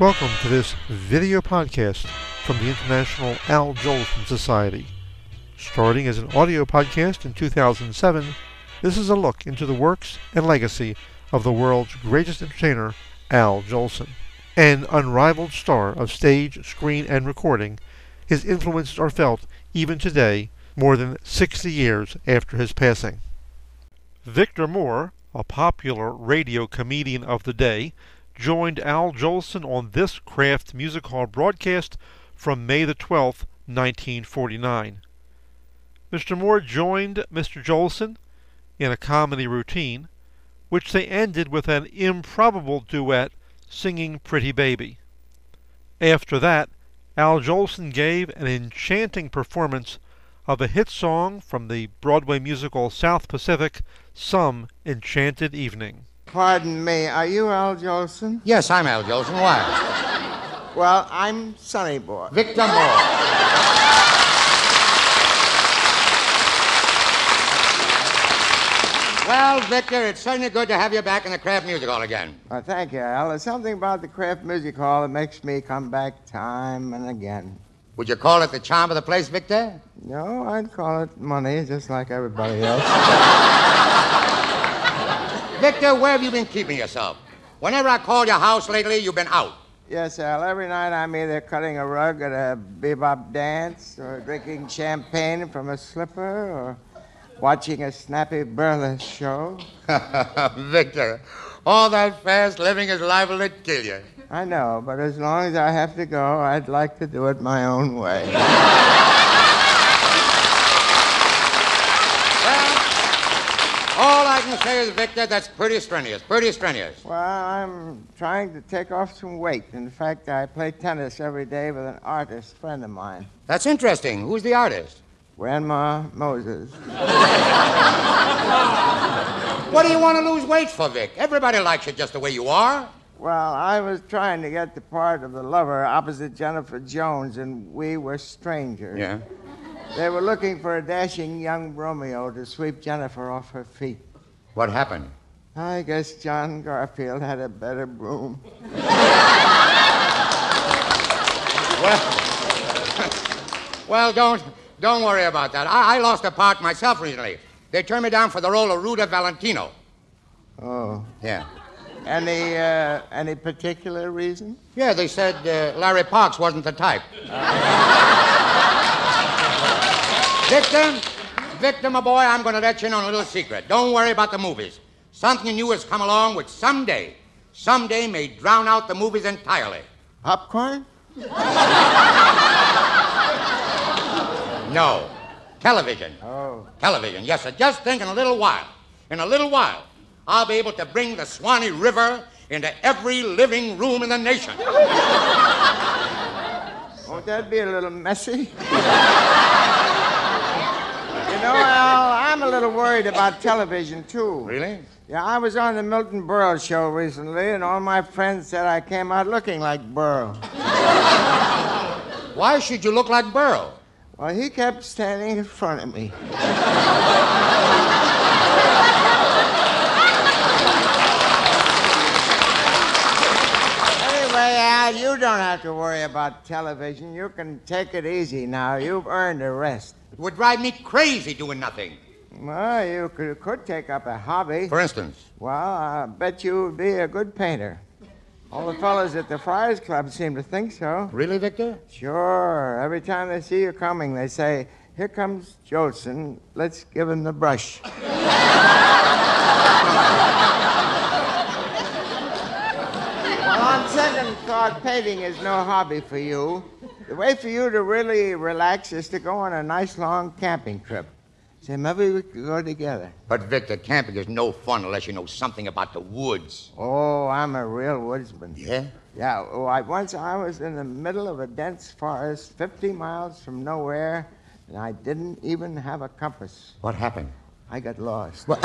Welcome to this video podcast from the International Al Jolson Society. Starting as an audio podcast in 2007, this is a look into the works and legacy of the world's greatest entertainer, Al Jolson. An unrivaled star of stage, screen, and recording, his influences are felt even today, more than 60 years after his passing. Victor Moore, a popular radio comedian of the day, joined Al Jolson on this Kraft Music Hall broadcast from May the 12th, 1949. Mr. Moore joined Mr. Jolson in a comedy routine, which they ended with an improbable duet singing Pretty Baby. After that, Al Jolson gave an enchanting performance of a hit song from the Broadway musical South Pacific, Some Enchanted Evening. Pardon me, are you Al Jolson? Yes, I'm Al Jolson. Why? Well, I'm Sonny Boy. Victor Moore. Well, Victor, it's certainly good to have you back in the Kraft Music Hall again. Well, thank you, Al. There's something about the Kraft Music Hall that makes me come back time and again. Would you call it the charm of the place, Victor? No, I'd call it money, just like everybody else. Victor, where have you been keeping yourself? Whenever I call your house lately, you've been out. Yes, Al. Every night I'm either cutting a rug at a bebop dance, or drinking champagne from a slipper, or watching a snappy burlesque show. Victor, all that fast living is liable to kill you. I know, but as long as I have to go, I'd like to do it my own way. All I can say is, Victor, that's pretty strenuous, pretty strenuous. Well, I'm trying to take off some weight. In fact, I play tennis every day with an artist friend of mine. That's interesting. Who's the artist? Grandma Moses. What do you want to lose weight for, Vic? Everybody likes you just the way you are. Well, I was trying to get the part of the lover opposite Jennifer Jones, and we were strangers. Yeah? They were looking for a dashing young Romeo to sweep Jennifer off her feet. What happened? I guess John Garfield had a better broom. Well, don't worry about that. I lost a part myself recently. They turned me down for the role of Ruda Valentino. Oh. Yeah. Any particular reason? Yeah, they said Larry Parks wasn't the type. Victor, my boy, I'm going to let you in on a little secret. Don't worry about the movies. Something new has come along which someday may drown out the movies entirely. Popcorn? No. Television. Oh. Television, yes, sir. Just think in a little while, I'll be able to bring the Swanee River into every living room in the nation. Won't that be a little messy? You know, Al, I'm a little worried about television, too. Really? Yeah, I was on the Milton Berle show recently, and all my friends said I came out looking like Berle. Why should you look like Berle? Well, he kept standing in front of me. Anyway, Al, you don't have to worry about television. You can take it easy now. You've earned a rest. It would drive me crazy doing nothing. Well, you could take up a hobby. For instance? Well, I bet you would be a good painter. All the fellas at the Friars Club seem to think so. Really, Victor? Sure. Every time they see you coming, they say, "Here comes Jolson. Let's give him the brush." Well, on second thought, painting is no hobby for you. The way for you to really relax is to go on a nice long camping trip. Say, maybe we could go together. But, Victor, camping is no fun unless you know something about the woods. Oh, I'm a real woodsman. Yeah? Yeah. Once I was in the middle of a dense forest, 50 miles from nowhere, and I didn't even have a compass. What happened? I got lost. What?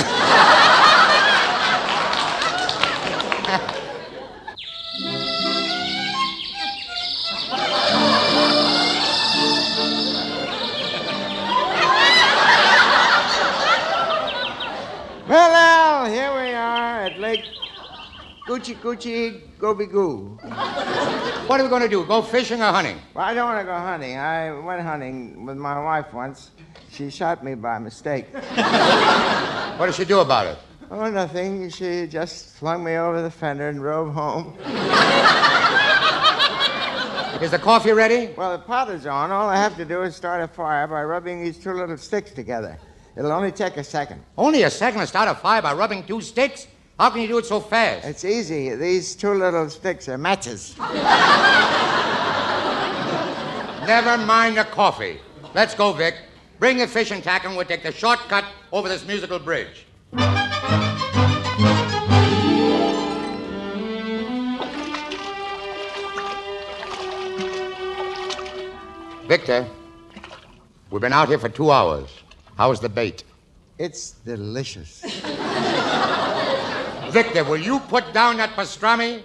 Well, Al, here we are at Lake Goochie Goochie Goby Goo. What are we going to do? Go fishing or hunting? Well, I don't want to go hunting. I went hunting with my wife once. She shot me by mistake. What did she do about it? Oh, nothing. She just flung me over the fender and drove home. Is the coffee ready? Well, the pot is on. All I have to do is start a fire by rubbing these two little sticks together. It'll only take a second. Only a second to start a fire by rubbing two sticks? How can you do it so fast? It's easy. These two little sticks are matches. Never mind the coffee. Let's go, Vic. Bring the fishing tackle and we'll take the shortcut over this musical bridge. Victor, we've been out here for 2 hours. How's the bait? It's delicious. Victor, will you put down that pastrami?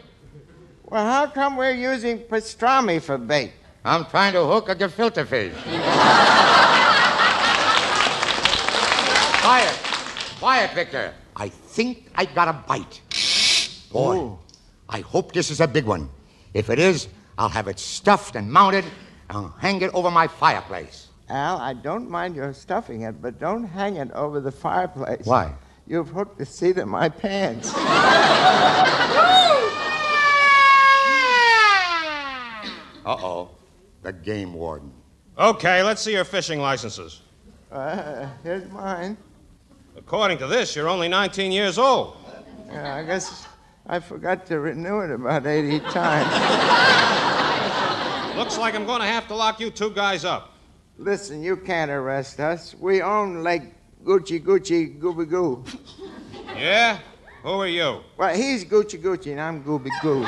Well, how come we're using pastrami for bait? I'm trying to hook a gefilte fish. Quiet, Victor. I think I got a bite. Boy, Ooh. I hope this is a big one. If it is, I'll have it stuffed and mounted and hang it over my fireplace. Al, I don't mind your stuffing it, but don't hang it over the fireplace. Why? You've hooked the seat of my pants. Uh-oh, the game warden. Okay, let's see your fishing licenses. Here's mine. According to this, you're only 19 years old. Yeah, I guess I forgot to renew it about 80 times. Looks like I'm going to have to lock you two guys up. Listen, you can't arrest us. We own Lake Goochie Goochie Gooby Goo. Yeah? Who are you? Well, he's Goochie Goochie and I'm Gooby Goo.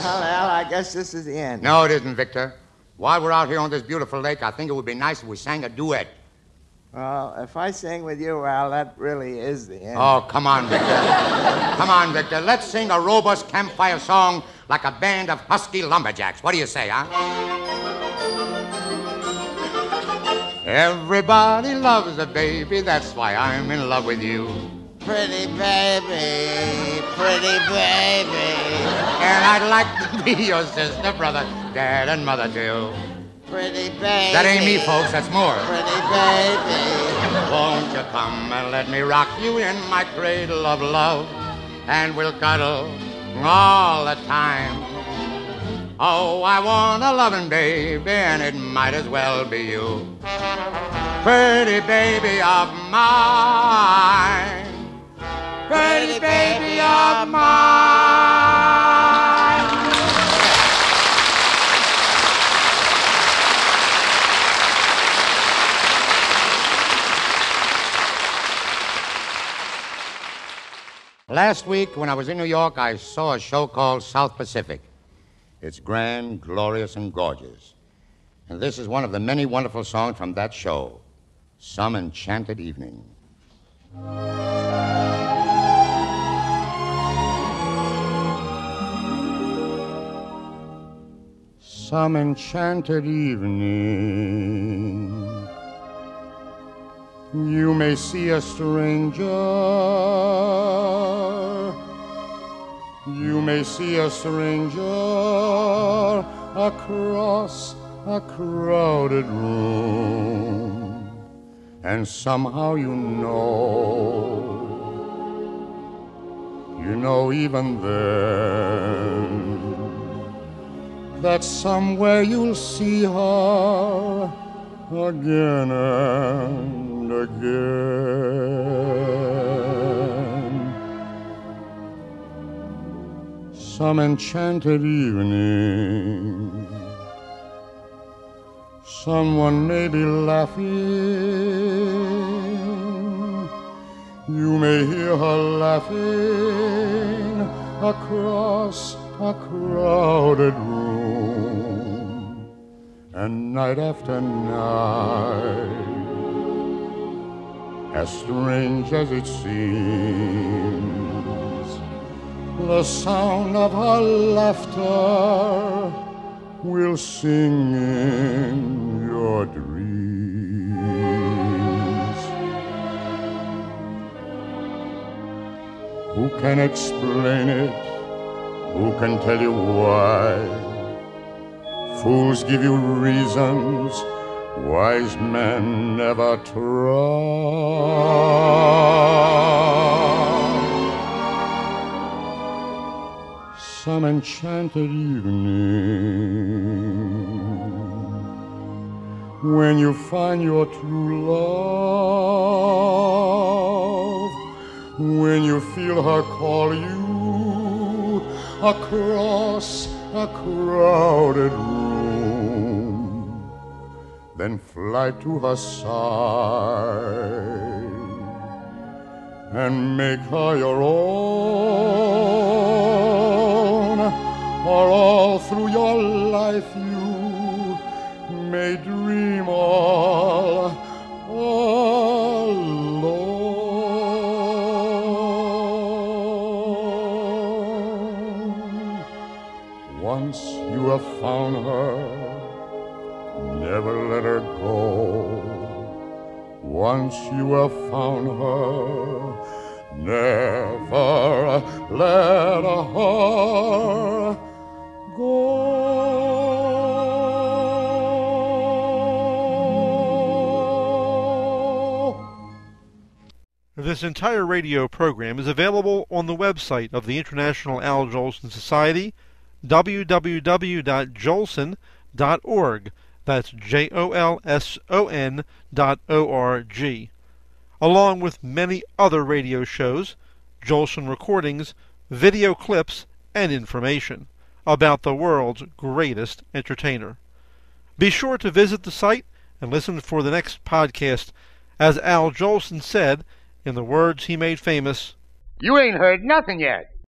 Well, Al, I guess this is the end. No, it isn't, Victor. While we're out here on this beautiful lake, I think it would be nice if we sang a duet. Well, if I sing with you, Al, that really is the end. Oh, come on, Victor. Come on, Victor. Let's sing a robust campfire song like a band of husky lumberjacks. What do you say, huh? Everybody loves a baby, that's why I'm in love with you. Pretty baby, pretty baby. And I'd like to be your sister, brother, dad, and mother, too. Pretty baby. That ain't me, folks, that's more. Pretty baby. Won't you come and let me rock you in my cradle of love? And we'll cuddle all the time. Oh, I want a loving baby, and it might as well be you. Pretty baby of mine. Pretty baby of mine. Last week, when I was in New York, I saw a show called South Pacific. It's grand, glorious, and gorgeous. And this is one of the many wonderful songs from that show, Some Enchanted Evening. Some enchanted evening, you may see a stranger. You may see a stranger across a crowded room, and somehow you know even then, that somewhere you'll see her again and again. Some enchanted evening, someone may be laughing. You may hear her laughing across a crowded room, and night after night, as strange as it seems, the sound of her laughter will sing in your dreams. can explain it? Who can tell you why? Fools give you reasons, wise men never try. Some enchanted evening, when you find your true love, when you feel her call you across a crowded room, then fly to her side and make her your own, or all through your life you may dream all alone. Once you have found her, never let her go. Once you have found her, never let her go. This entire radio program is available on the website of the International Al Jolson Society, www.jolson.org. That's JOLSON.org. Along with many other radio shows, Jolson recordings, video clips, and information about the world's greatest entertainer. Be sure to visit the site and listen for the next podcast. As Al Jolson said, in the words he made famous, You ain't heard nothing yet.